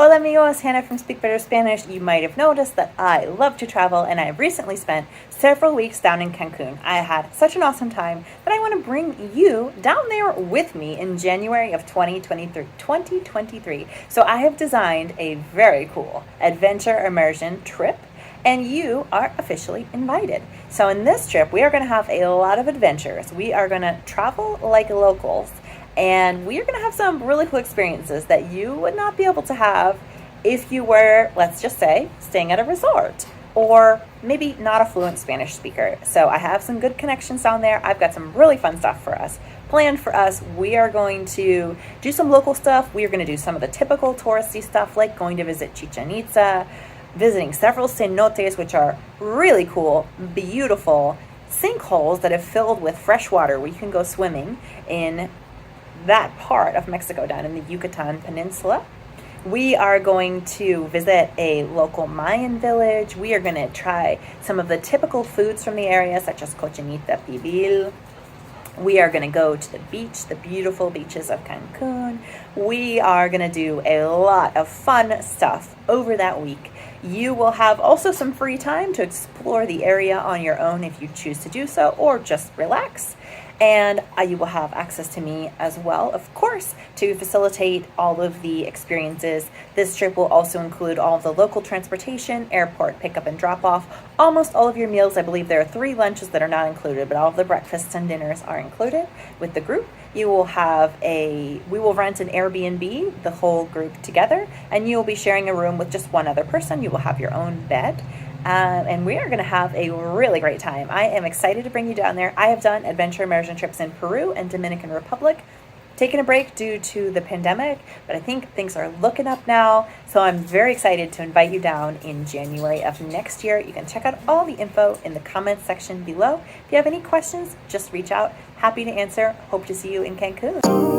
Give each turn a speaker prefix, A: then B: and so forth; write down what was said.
A: Hola amigos, Hannah from Speak Better Spanish. You might have noticed that I love to travel and I have recently spent several weeks down in Cancun. I had such an awesome time that I want to bring you down there with me in January of 2023. So I have designed a very cool adventure immersion trip and you are officially invited. So in this trip, we are going to have a lot of adventures. We are going to travel like locals. And we are going to have some really cool experiences that you would not be able to have if you were, let's just say, staying at a resort or maybe not a fluent Spanish speaker. So I have some good connections down there. I've got some really fun stuff for us planned for us. We are going to do some local stuff. We are going to do some of the typical touristy stuff like going to visit Chichen Itza, visiting several cenotes, which are really cool, beautiful sinkholes that have filled with fresh water where you can go swimming in that part of Mexico down in the Yucatán Peninsula. We are going to visit a local Mayan village. We are going to try some of the typical foods from the area, such as cochinita pibil. We are going to go to the beach, the beautiful beaches of Cancun. We are going to do a lot of fun stuff over that week. You will have also some free time to explore the area on your own if you choose to do so, or just relax. And you will have access to me as well, of course, to facilitate all of the experiences. This trip will also include all of the local transportation, airport pickup and drop off, almost all of your meals. I believe there are 3 lunches that are not included, but all of the breakfasts and dinners are included with the group. We will rent an Airbnb, the whole group together, and you will be sharing a room with just one other person. You will have your own bed. And we are going to have a really great time. I am excited to bring you down there. I have done adventure immersion trips in Peru and Dominican Republic, taking a break due to the pandemic, but I think things are looking up now. So I'm very excited to invite you down in January of next year. You can check out all the info in the comments section below. If you have any questions, just reach out. Happy to answer. Hope to see you in Cancun.